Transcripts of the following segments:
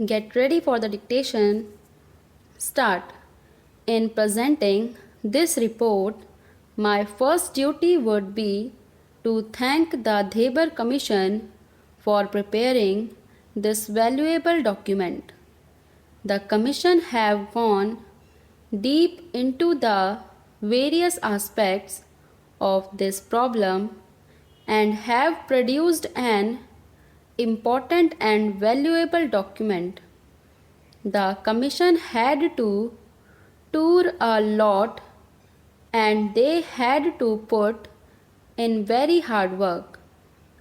Get ready for the dictation. Start. In presenting this report, my first duty would be to thank the Debar Commission for preparing this valuable document. The Commission have gone deep into the various aspects of this problem and have produced an important and valuable document. The Commission had to tour a lot and they had to put in very hard work.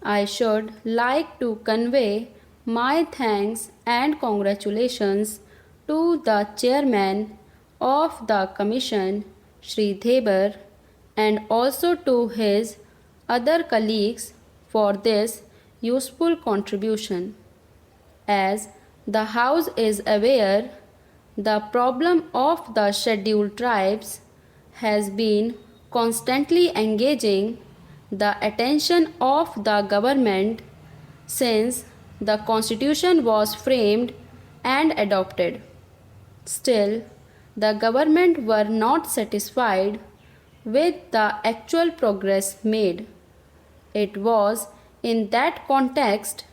I should like to convey my thanks and congratulations to the chairman of the commission, Shri Debar, and also to his other colleagues for this useful contribution. As the House is aware, the problem of the scheduled tribes has been constantly engaging the attention of the government since the Constitution was framed and adopted. Still, the government were not satisfied with the actual progress made. It was in that context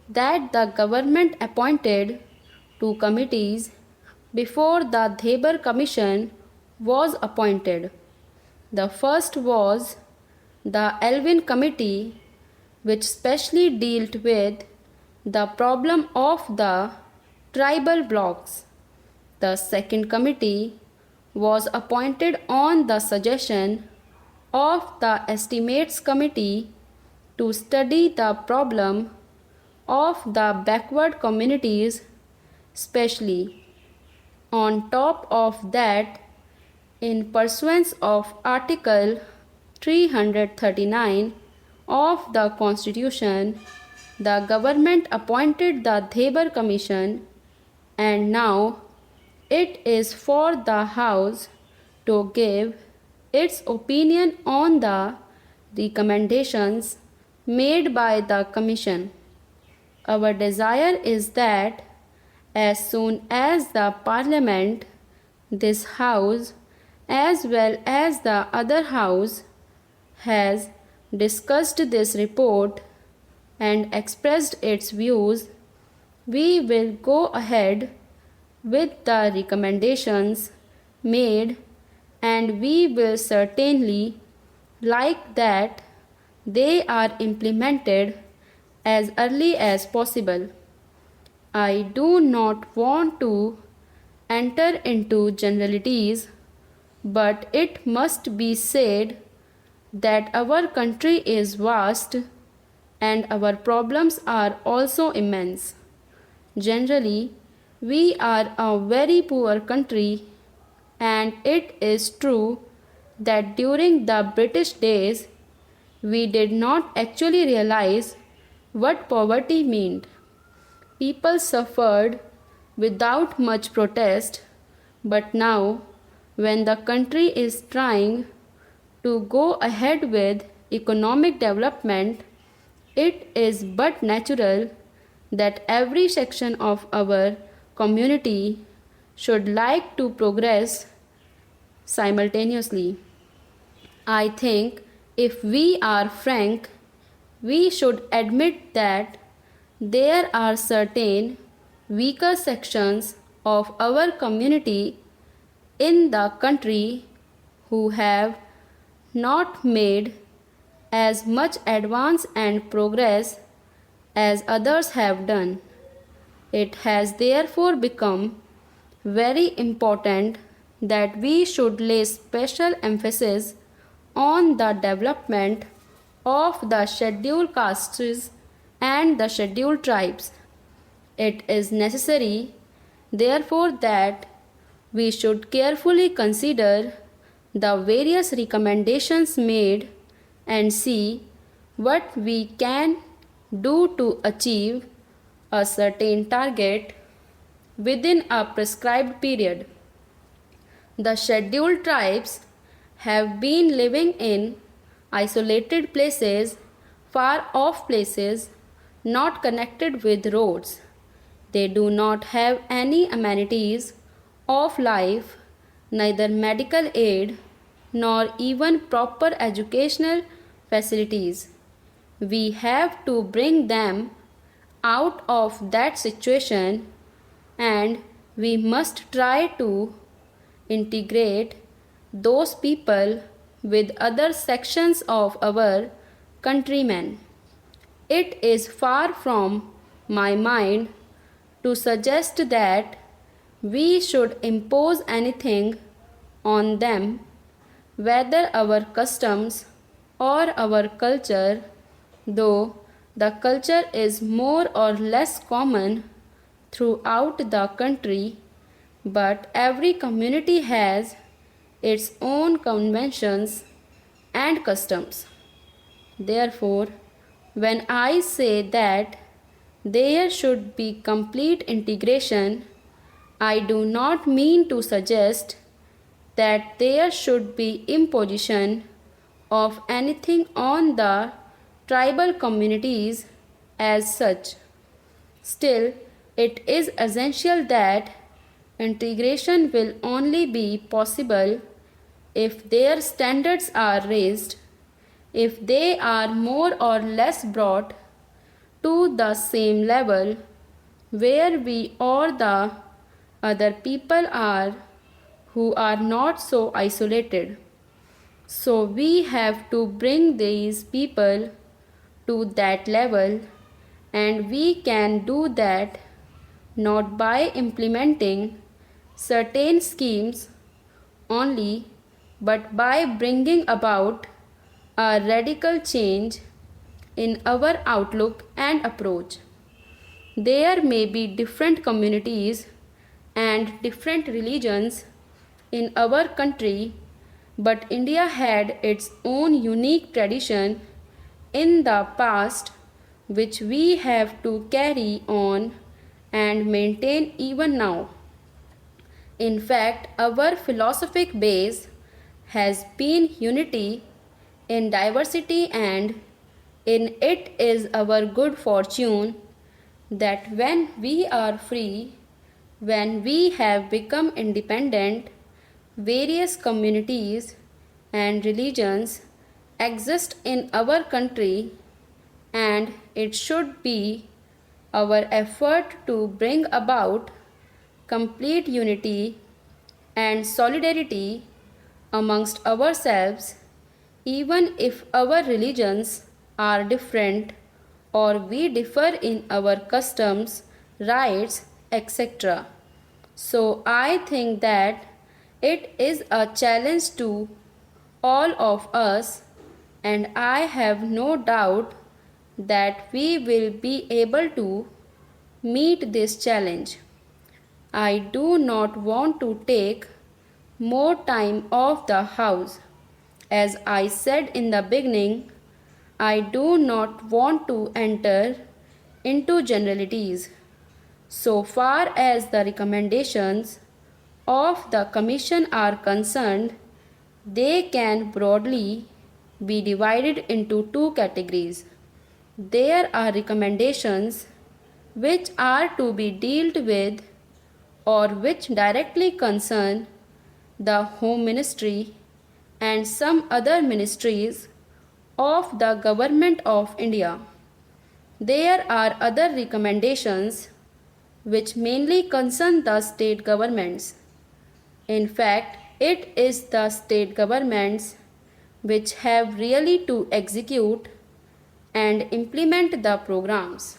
that the government appointed two committees before the Debar Commission was appointed. The first was the Elvin Committee, which specially dealt with the problem of the tribal blocks. The second committee was appointed on the suggestion of the Estimates Committee to study the problem of the backward communities specially. On top of that, in pursuance of Article 339 of the Constitution, the government appointed the Debar Commission, and now it is for the House to give its opinion on the recommendations made by the Commission. Our desire is that as soon as the Parliament, this House, as well as the other House, has discussed this report and expressed its views, we will go ahead with the recommendations made, and we will certainly like that they are implemented as early as possible. I do not want to enter into generalities, but it must be said that our country is vast and our problems are also immense. Generally, we are a very poor country, and it is true that during the British days, we did not actually realize what poverty meant. People suffered without much protest, but now, when the country is trying to go ahead with economic development, it is but natural that every section of our community should like to progress simultaneously. I think if we are frank, we should admit that there are certain weaker sections of our community in the country who have not made as much advance and progress as others have done. It has therefore become very important that we should lay special emphasis on the development of the scheduled castes and the scheduled tribes. It is necessary, therefore, that we should carefully consider the various recommendations made and see what we can do to achieve a certain target within a prescribed period. The scheduled tribes have been living in isolated places, far off places, not connected with roads. They do not have any amenities of life, neither medical aid nor even proper educational facilities. We have to bring them out of that situation, and we must try to integrate those people with other sections of our countrymen. It is far from my mind to suggest that we should impose anything on them, whether our customs or our culture, though the culture is more or less common throughout the country, but every community has its own conventions and customs. Therefore, when I say that there should be complete integration, I do not mean to suggest that there should be imposition of anything on the tribal communities as such. Still, it is essential that integration will only be possible if their standards are raised, if they are more or less brought to the same level where we or the other people are who are not so isolated. So we have to bring these people to that level, and we can do that not by implementing certain schemes only, but by bringing about a radical change in our outlook and approach. There may be different communities and different religions in our country, but India had its own unique tradition in the past, which we have to carry on and maintain even now. In fact, our philosophic base has been unity in diversity, and in it is our good fortune that when we are free, when we have become independent, various communities and religions exist in our country, and it should be our effort to bring about complete unity and solidarity amongst ourselves, even if our religions are different or we differ in our customs, rights, etc. So I think that it is a challenge to all of us, and I have no doubt that we will be able to meet this challenge. I do not want to take more time off the house. As I said in the beginning, I do not want to enter into generalities. So far as the recommendations of the Commission are concerned, they can broadly be divided into two categories. There are recommendations which are to be dealt with or which directly concern the Home Ministry and some other ministries of the Government of India. There are other recommendations which mainly concern the state governments. In fact, it is the state governments which have really to execute and implement the programs.